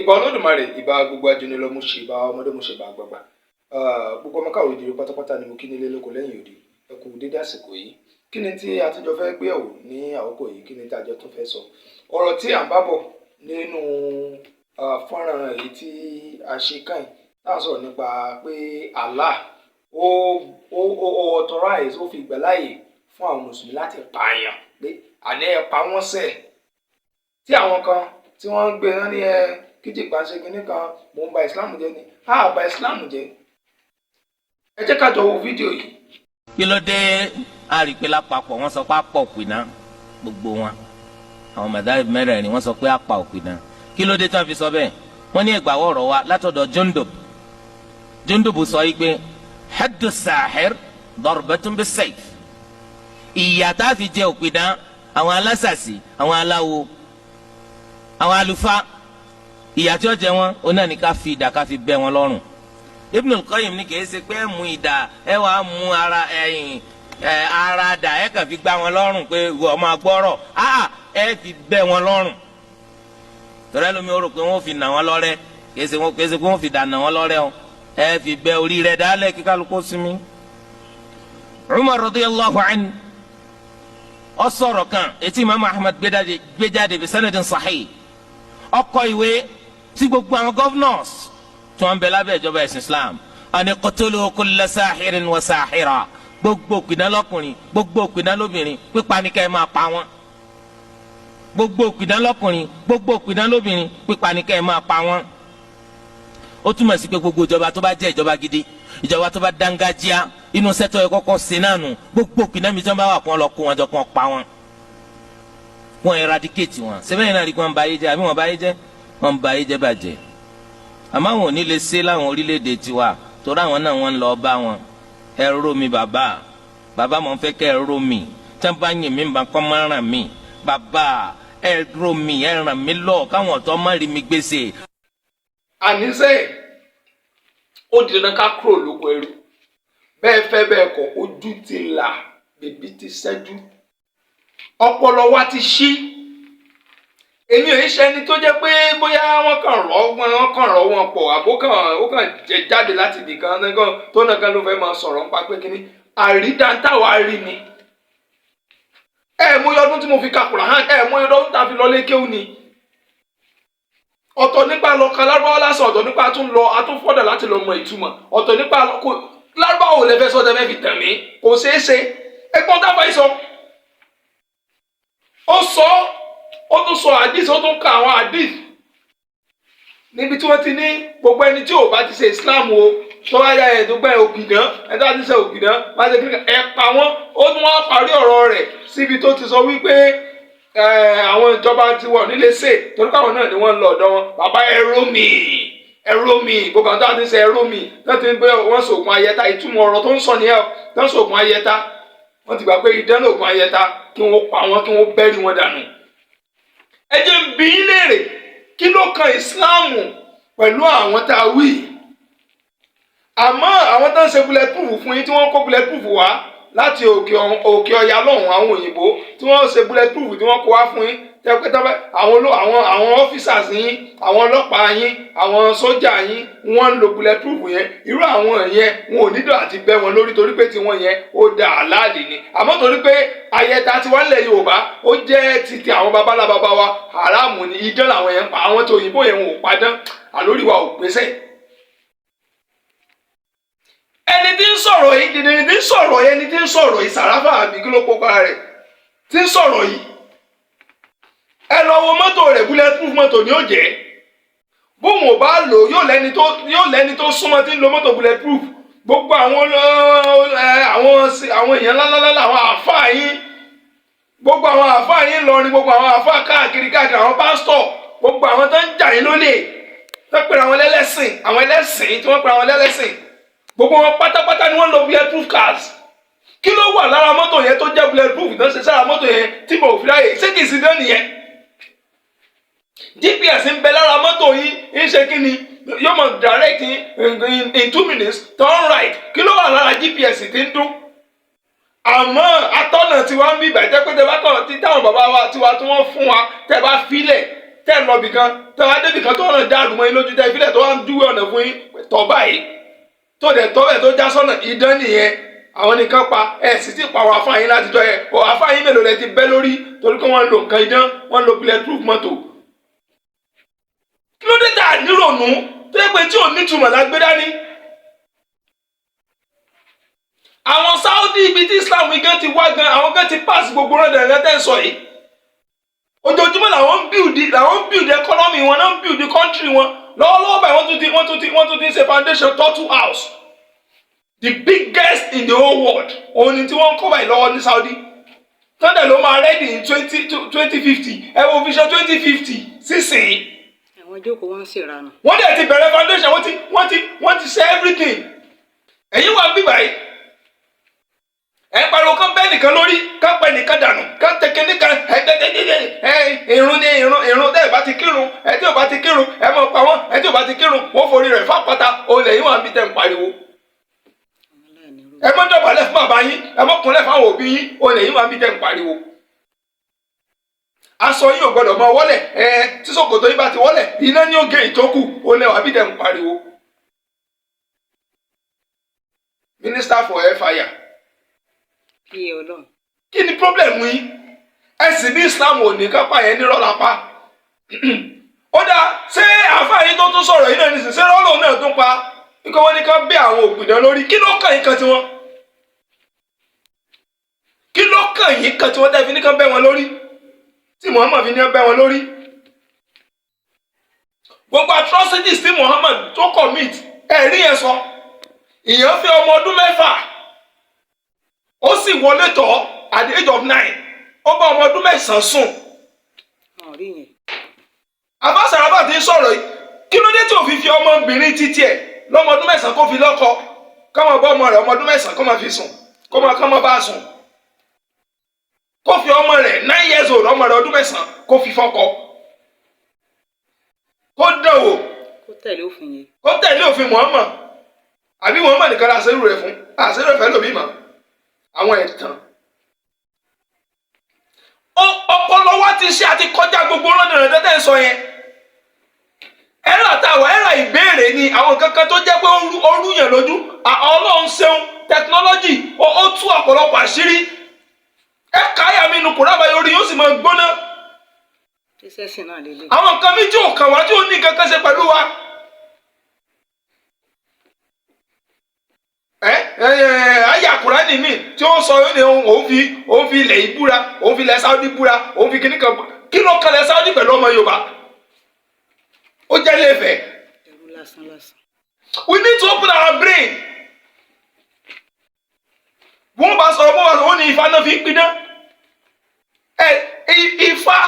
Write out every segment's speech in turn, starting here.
ìbà Olódùmarè, ìbà gbogbo ajínilọ, mo ṣe ìbà ọmọdé, mo ṣe ìbà àgbààgbà. Gbogbo ọmọ káàró oòjíire pátápátá ni mo kí nílé lóko lẹ́yìn òde. Ẹ kú dédé àsìkò yìí. Kí ni tí a tún jọ fẹ́ gbé ẹ̀wò ní àkókò yìí? Kí ni tí a jọ tún fẹ́ sọ? Ọ̀rọ̀ tí à ń bá bọ̀ nínú fọ́nrán èyí tí a ṣe káyìn náà sọ̀rọ̀ nípa pé Allah ó authorize, ó fi ìgbà láàyè fún àwọn mùsùlùmí láti pààyàn, pé àní ẹ pa wọ́n sẹ̀. Tí àwọn kan tí wọ́n ń gbé náà ní Kijipa ṣe kinní kan, mò ń ba Islam jẹ́ ni, á ba Islam jẹ́. Ẹ jẹ́ ká jọ wo fídíò yìí. Kí ló dé àrípé lápapọ̀ wọ́n sọ pé àpà òpìdán gbogbo wọn, àwọn màdáì mẹ́rẹ̀ẹ̀rin wọ́n sọ pé àpà òpìdán. Kí ló dé tí wọ́n fi sọ bẹ́ẹ̀? Wọ́n ní ẹgbàá ọ̀rọ̀ wa látọ̀dọ̀ Jundub sọ yìí pé haddu sahir darbatun bis-sayf. Ìyà tá a fi jẹ òpìdán àwọn alásàsì, àwọn aláwo, àwọn àlùfáà, ìyà tí ó jẹ wọn ó náà ní ká fi idà ká fi bẹ́ wọn lọ́rùn. Ibn al-Qayyim ní kìí ṣe pé ẹ mú idà ẹ wàá mú ara dà ẹ kàn fi gbá wọn lọ́rùn pé wọ́n máa gbọ́rọ̀, ẹ fi bẹ́ wọn lọ́rùn. Tọ́lá lómi ó rò pé wọ́n fi nà wọ́n lọ́rẹ́, kìí ṣe pé wọ́n fi dà nà wọ́n lọ́rẹ́ o, ẹ fi bẹ́ orí rẹ̀ dálẹ̀ kí kálukú sinmi. Umar radiyallahu anhu ó sọ̀rọ̀ kan etí Imam Ahmad gbé jáde bi sanadin sahih. Ó kọ ìwé sí gbogbo àwọn governors tí wọ́n bẹ lábẹ́ ìjọba ẹ̀sìn Islam, àní qutulu kulla sahirin wa sahira, gbogbo òpìdán lọ́kùnrin, gbogbo òpìdán lóbìnrin, pípa ní kẹ́ ẹ máa pa wọ́n. Gbogbo òpìdán lọ́kùnrin, gbogbo òpìdán lóbìnrin, pípa ní kẹ́ ẹ máa pa wọ́n. Ó túmọ̀ sí pé gbogbo ìjọba tó bá jẹ́ ìjọba gidi, ìjọba tó bá dángájíá, inú sẹ́tọ̀ ẹ̀ kọ́kọ́ sí náà nù, gbogbo òpìdán mi tí wọ́n bá wà kó lọ kó wọn jọ kó pa wọn. Wọ́n eradicate wọn. Sẹ́fẹ̀yìn náà rí kí wọ́n ba ayé jẹ́, àbí wọ́n ba ayé jẹ́? Wọ́n ba ayé jẹ́ bàjẹ́. Àmọ́ àwọn ò ní lè ṣe láwọn orílẹ̀-èdè tiwa, torí àwọn náà wọ́n ń lọ bá wọn. Ẹ ró mi bàbá mọ̀ ń fẹ́ kẹ́ ẹ ró mi, tí wọ́n bá yìn mí bá kọ́ máa ràn mí. Bàbá ẹ ró mi, ẹ ràn mí lọ káwọn ọ̀tọ́ má rí mi gbèsè. Àníṣe ó di dandan ká kúrò lóko ẹrú. Bẹ́ẹ̀ fẹ́ bẹ́ẹ̀ kọ́, ojú ti là, bèbí ti ṣẹ́jú, ọpọlọ wa ti ṣí. Èmi ò ń ṣe ẹni tó jẹ́ pé bóyá wọ́n kàn rọ́ wọn pọ̀, àbó ó kàn jẹ jáde láti ibì kan tó náà kan ló fẹ́ máa sọ̀rọ̀ nípa pé kíní àrídáńtàwá rí ni. Mọ ọdún tí mo fi ka Kùránì, mọ ọdún tá a fi lọ lé kéwú ni. Ọ̀tọ̀ nípa lọ ka Lárúbáwá lásán, ọ̀tọ̀ nípa tún fọ́dà láti lọ mọ ìtumọ̀, ọ̀tọ̀ nípa Lárúbáwá ò lè fẹ́ sọ tẹ́fẹ́ fi tàn mí, kò ṣeé ṣe. Ẹgbọ́n tá a bá yìí sọ. Ó tún sọ hadith, ó tún ka àwọn hadith níbi tí wọ́n ti ní gbogbo ẹni tí ò bá ti ṣe Islam o, tó bá yá ẹ̀ẹ́dógbẹ́ òpìdán, ẹni tó bá ti ṣe òpìdán bá ṣe kíkà ẹ pa wọ́n. Ó tún wá parí ọ̀rọ̀ rẹ̀ síbi tó ti sọ wípé àwọn ìjọba ti wọ̀ nílé ṣe torí káwọn náà ni wọ́n ń lọ ọ̀dọ̀ wọn. Bàbá ẹ̀rọ mi gbogbo àwọn tó ti ṣe ẹ̀rọ mi náà ti ń gbé wọ́n sògùn ayẹta. Ìtumọ̀ ọ̀rọ̀ tó ń sọ nìyẹn, tó ń sògùn ayẹta. Wọ́n ti gbà pé idán lògùn ayẹta, kí wọ́n pa wọ́n, kí wọ́n bẹ́rí wọn dànù. Ẹ jẹ́ ń bi yín léèrè, kí ló kan Ìsìláàmù pẹ̀lú àwọn tá a wí? Àmọ́ àwọn tó ń ṣe bulletproof fún yín, tí wọ́n kó bulletproof wá láti òkè ọya lọ́hùn, àwọn òyìnbó tí wọ́n ṣe bulletproof tí wọ́n kó wá fún yín, tẹ́pẹ́tẹ́pẹ́ àwọn officers yín, àwọn ọlọ́pàá yín, àwọn sójà yín, wọ́n ń lo bulletproof yẹn. Irú àwọn yẹn wọn ò nílò àti bẹ́ wọn lórí torí pé tiwọn yẹn ó da àlàálì ni. Àmọ́ torí pé ayẹta tí wọ́n lẹ̀ Yorùbá ó jẹ́ titi àwọn babalábàbá wa, haramu ni, idán làwọn yẹn ń pa. Àwọn tó òyìnbó yẹn wọn ò padán, àlórí wa ò pèsè. Ẹni tí ń sọ̀rọ̀ yìí Sàráfà àbí kí ló kópa rẹ̀ tí ń sọ̀rọ̀ yìí. Ẹ lọ wo mọ́tò rẹ̀, bulletproof mọ́tò ni ó jẹ́. Bóun ò bá lò yóò lẹ́ni tó súnmọ́ tí ń lo mọ́tò bulletproof. Gbogbo àwọn èèyàn ńláńlá, àwọn àáfàá yín, gbogbo àwọn àáfàá yín lọrin, gbogbo àwọn àáfàá káàkiri, àwọn pásítọ̀, gbogbo àwọn tó ń jà yín lólè, tó pèrè àwọn ẹlẹ́sìn, àwọn ẹlẹ́sìn tí wọ́n pèrè àwọn ẹlẹ́sìn, gbogbo wọn pátápátá ni wọ́n lo bulletproof cars. Kí ló wà lára mọ́tò yẹn tó jẹ́ bulletproof tó ń ṣe sára mọ́tò yẹn tí mo fi ráyè? Ṣé kìí sí dán nìyẹn? GPS ń bẹ lára mọ́tò yín, ń ṣe kí ni? Yóò mọ̀ direct in 2 minutes, turn right. Kí ló wà lára GPS tí ń dún? Àmọ́ atọ́nà tí wọ́n ń bí ìbàjẹ́ pé tẹ bá kàn tí táwọn bàbá wa tiwa tí wọ́n fún wa tẹ bá filẹ̀ tẹ́ ń lọ bìkan tẹ́ wá débìkan tó ọ̀nà dàrú mọ́ yín lójú tẹ́ ìfilẹ̀ tó wá ń dúwé ọ̀nà fún yín tọ́ báyìí tó dẹ̀ tọ́ bẹ̀ tó já sọ́nà idán nìyẹn àwọn nìkan pa ẹ̀ sì ti pa àwọn afáyín láti jọ yẹn ọ̀ afáyín mélòó lẹ ti bẹ́ lórí torí pé wọ́n lo nǹkan idán wọ́n lo bulletproof mọ́tò. kí ló dé tà nírònú tó yẹ pé tí ò nítumọ̀ lágbé dání. àwọn Saudi ibi tí Islam gan ti wá gan àwọn gan ti pass gbogbo rẹ̀ dẹ̀rẹ̀ tẹ́ ń sọ yìí. ojoojúmọ́ làwọn ń build economy wọn náà ń build country wọn lọ́wọ́lọ́wọ́ báyìí wọ́n tún ti ṣe foundation turtle house the biggest in the whole world òun ni tí wọ́n ń kọ́ báyìí lọ́wọ́ ní Saudi tọ́ndẹ̀ ló máa ready in 2050 ẹ wo vision 2050 sísìn. àwọn jókòó wọn sì ranù. wọ́n dẹ̀ ti bẹ̀rẹ̀ foundation wọ́n ti ṣe everything ẹ̀yin wà bí báyìí ẹ pariwo kán bẹ́ẹ̀ nìkan lórí kán pẹ́ nìkan dànù kán tẹ̀kẹ́ nìkan irun ní irun tẹ́ ẹ bá ti kírun ẹ tí ò bá ti kírun ẹ mọ̀ pa wọ́n ẹ tí ò bá ti kírun wọ́n forí rẹ̀ fápáta olè yín wà bí tẹ̀ ń pariwo. ẹ mọ́ dọ̀bálẹ̀ fún bàbá yín ẹ mọ́ kúnlẹ̀ fún àwọn òbí yín olè yín wà bí tẹ̀ ń pariwo. aṣọ yín ò gbọdọ̀ mọ wọ́lẹ̀ tí ṣòkòtò yín bá ti wọ́lẹ̀ iná ní ògè ìtókù olè wà bí tẹ̀ ń pariwo. Minister for Hellfire. Kí ni problem yín ẹ̀sìn ní Islam ò ní kápá yẹn nírọ́ lápá ó dáa ṣé àáfàá yín tó tún sọ̀rọ̀ yín náà ní sísẹ́ rọ́lọ́ náà tún pa nígbà wọ́n ní ká bẹ́ àwọn òpìdán lórí kí ló kàn yín kan tiwọn kí ló kàn yín kan tiwọn tẹ́ fi ní ká bẹ́ wọn lórí tí Muhammad fi ní ká bẹ́ wọn lórí gbogbo atrocities tí Muhammad tó commit ẹ̀rí yẹn sọ ìyẹn fi ọmọ ọdún 6 ó sì wọlé tọ̀ at the age of 9 ó bá ọmọ ọdún 9 sùn. Abásàràbà ti ń sọ̀rọ̀ yìí kí ló dé tí òfin fi ọmọbìnrin títí ẹ̀ lọ́mọ ọdún 9 kó fi lọ́kọ kọ́mọ bá ọmọ rẹ̀ ọmọ ọdún 9 kó máa fi sùn kọ́mọ bá sùn kó fi ọmọ rẹ̀ 9 years old ọmọ rẹ̀ ọdún 9 kó fi fọ́kọ kó dánwò kó tẹ̀lé òfin Muhammad àbí Muhammad nìkan la ṣerú rẹ̀ fún àṣírí rẹ̀ fẹ́ lòmí mọ́ àwọn ẹ̀tàn ọpọlọ wa ti ṣe àti kọjá gbogbo ọlọ́dún rẹ̀ tẹ́tẹ́ sọ yẹn ẹ̀rọ àtàwọn ẹ̀rọ ìbéèrè ni àwọn kankan tó jẹ́ pé ó rúyàn lójú Ọlọ́run ṣeun tẹkinọ́lọ́jì ó tú ọ̀pọ̀lọpọ̀ àṣírí ẹ káyà mi nu kùrábà yorí yóò sì máa gbóná àwọn nǹkan méjì ò kàn wá tí ó ní kankan ṣe pẹ̀lú wa. Ayé Kùránì mi tí ó sọ yóò ní òun fi ilẹ̀ yìí búra òun fi ilẹ̀ Saudi búra òun fi kíní kan kí ló kan ilẹ̀ Saudi pẹ̀lú ọmọ Yorùbá ó jẹ́ lẹ́fẹ̀ẹ́. We need to open our brain. wọ́n bá sọ̀rọ̀ wọ́n ní Ifá náà fi ń pidán Ifá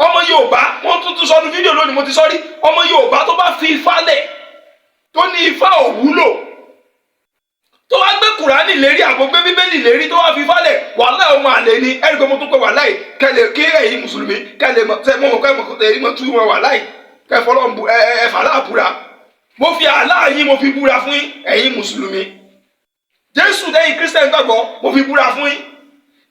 ọmọ Yorùbá wọ́n tún sọdún fídíò lónìí mo ti sọ rí ọmọ Yorùbá tó bá fi Ifá lẹ̀ tó ní Ifá ò wúlò tó wá gbé Kùránì lérí àbò gbé Bíbélì lérí tó wá fi falẹ̀ wàhálà ọmọ àlè ni ẹ̀rí pé mo tún pé wàhálà yìí kẹlẹ̀ kí ẹ̀yin mùsùlùmí kẹlẹ̀ mọ̀ tún wọn wàhálà yìí kẹfọlọ́ ẹ̀fà láàbúra mo fi àlá yín mo fi búra fún yín ẹ̀yin mùsùlùmí Jésù lẹ́yìn Kírísítẹ́nì gbàgbọ́ mo fi búra fún yín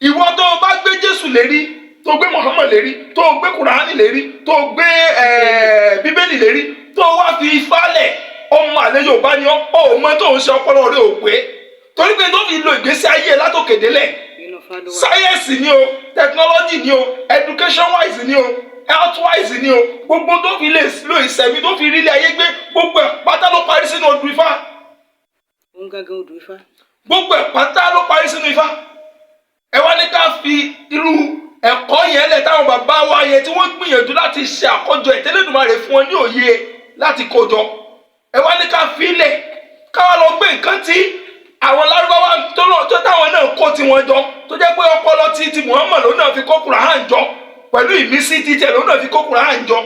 ìwọ tó o bá gbé Jésù lérí tó gbé Muhammad lérí tó gbé Kùránì lérí tó gbé Bíbélì lérí tó wá fi falẹ̀ ọmọ àlè Yorùbá ni ọ mọ tó ń ṣe ọpọlọ rẹ ò pé torí pé tó fi lo ìgbésí ayé látòkè délẹ̀ sáyẹ́ǹsì ni o technology ni o education wise ni o health wise ni o gbogbo tó fi lè lo ìṣẹ̀mí tó fi rí ilé ayé gbé gbogbo ẹ̀ pátá ló parí sínú odù Ifá. òun gángan odù Ifá. gbogbo ẹ̀ pátá ló parí sínú Ifá. ẹ wá ní ká fi irú ẹ̀kọ́ yẹn lẹ̀ táwọn bàbá wa yẹn tí wọ́n gbìyànjú láti ṣe àkójọ ìtẹ́lẹ́dùmarè fún wọn ní òye láti kójọ ẹ wá ní ká filẹ̀ káwá lọ gbé nǹkan tí àwọn lárúbáwá tó táwọn náà kó tiwọn jọ tó jẹ́ pé ọpọlọ ti Muhammad ló náà fi kó Kùránì jọ pẹ̀lú ìmísí títẹ̀ ló náà fi kó Kùránì jọ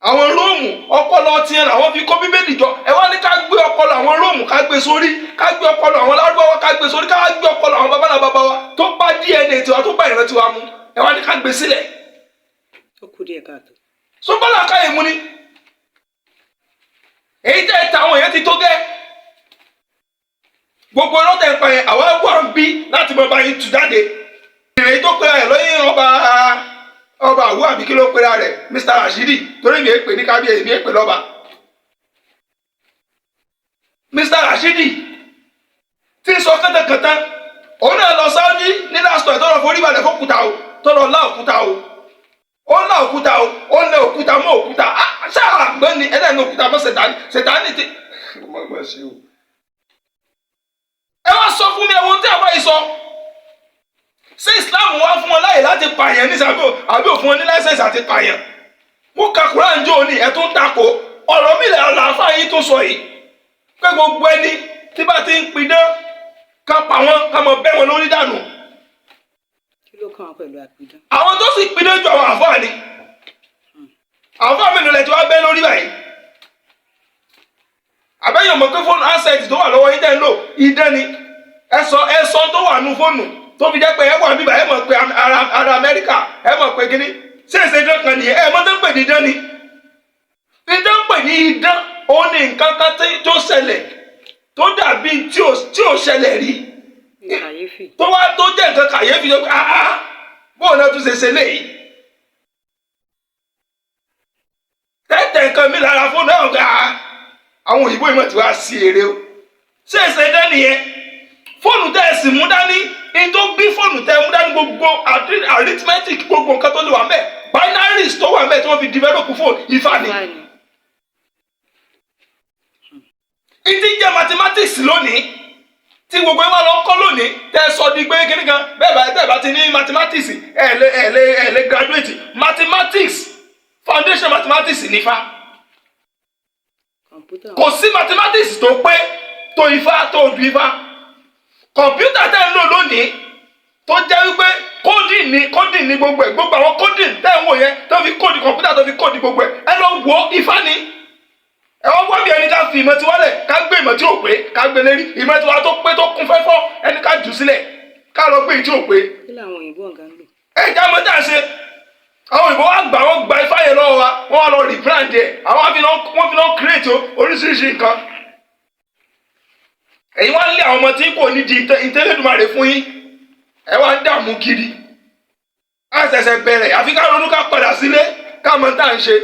àwọn Róòmù ọpọlọ tiẹ̀ làwọn fi kó Bíbélì jọ ẹ wá ní ká gbé ọpọlọ àwọn Róòmù ká gbé sórí ká gbé ọpọlọ àwọn lárúbáwá ká gbé sórí ká gbé ọpọlọ àwọn babalábàbá wa tó bá DNA tiwa tó bá ìran tiwa mu ẹ wá ní ká gbé sílẹ̀. ó kù díẹ̀ káàtó. sọ́kọ́lá káyé mu ni èyí tẹ́ ẹ ta àwọn èèyàn ti tó gẹ́ gbogbo ọlọ́tẹ̀ ń pa yẹn àwọn ẹ̀kọ́ à ń bí láti mọ bá yín tú jáde ìrìn tó pé ẹ̀ lóyún ọba àwọ àbí kí ló pera rẹ̀ Mr. Rashidi torí mi èpè ní kábíyèsí mi èpè lọ́ba Mr. Rashidi tí sọ kẹtẹkẹtẹ òun náà lọ Saudi ní last time tọrọ forí balẹ̀ fókúta o tọrọ lá òkúta o ó lá òkúta o ó lé òkúta mọ́ òkúta ṣáà gbẹ́ ni ẹlẹ́ni òkúta mọ́ Sẹ̀tánì ti ẹ wá sọ fún mi ẹ̀wọ̀n tí àwọn yìí sọ ṣé Islam wá fún wọn láyè láti pààyàn ní sàbí àbí òfin wọn ní láìsẹ̀nsì àti pààyàn mo ka Quran jò ní ẹ̀tún tako ọ̀rọ̀ mi làáfà yìí tó sọ yìí pé gbogbo ẹni tí bá ti ń pidán ká pa wọn ká mọ bẹ́ wọn lórí dànù. kí ló kàn án pẹ̀lú àpidán. àwọn tó sì pidán ju àwọn àfáà ni àfáà mélòó lẹ ti wá bẹ́ lórí báyìí àbẹ́yàn mọ̀ pé fóònù ansẹ́tì tó wà lọ́wọ́ yín tẹ́ ń lò idán ni ẹ̀sọ́ tó wà nù fóònù tó fi jẹ́ pé ẹ wà bíbá ẹ mọ̀ pé ara Amẹ́ríkà ẹ mọ̀ pé kíní ṣé èsè idán kan nìyẹn ẹ mọ̀ tó ń pè ní idán ni idán pè ní idán òun ni nǹkan kan tó ṣẹlẹ̀ tó dàbí tí ò ṣẹlẹ̀ rí tó jẹ́ nǹkan kàyéfì tó bóun náà tún ṣe léyìí tẹ́tẹ̀ nǹkan mi lára fóònù náà gbà àwọn òyìnbó ìmọ̀ tí wàá sí eré o ṣé èsè idán nìyẹn fóònù tẹ́ ẹ sì mú dání ní tó bí fóònù tẹ́ ẹ mú dání gbogbo arithmetic gbogbo nǹkan tó lè wà mẹ́ binaries tó wà mẹ́ tí wọ́n fi develop fóònù Ifá ni. ìdí jẹ́ mathematics lónìí tí gbogbo ẹ̀wọ̀n lọ kọ́ lónìí tẹ́ ẹ sọ di pé kíní kan bẹ́ẹ̀ bá ti ní mathematics ẹ̀ lè graduate mathematics foundation mathematics nífà kò sí mathematics tó pé tó Ifá tó ju Ifá kọ̀mpútà tẹ́ ń lò lónìí tó jẹ́ wípé coding ní gbogbo ẹ̀ gbogbo àwọn coding tẹ́ ń wò yẹn tó fi kóòdì kọ̀mpútà tó fi kóòdì gbogbo ẹ̀ ẹ lọ wò Ifá ni ẹ wọ́n gbọ́ bí ẹni ká fi ìmọ̀ tí wálẹ̀ ká gbé ìmọ̀ tí ò pé ká gbé lérí ìmọ̀ tí wá tó pé tó kún fẹ́fọ́ ẹni ká jù sílẹ̀ ká lọ gbé ìtí ò pé. kí làwọn òyìnbó ọ̀gá ń lò. ẹ já mọ́ tá a ṣe àwọn òyìnbó wọ́n gba Ifá yẹn lọ́wọ́ wa wọ́n wá lọ rebrand ẹ̀ àwọn wọ́n fi lọ create oríṣiríṣi nǹkan èyí wá ń lé àwọn ọmọ tí kò ní di ìtẹ́lẹ́dùmarè fún yín ẹ wá ń dààmú kiri á ṣẹ̀ṣẹ̀ bẹ̀rẹ̀ àfi ká ronú ká padà sílé ká mọ̀ tá à ń ṣe.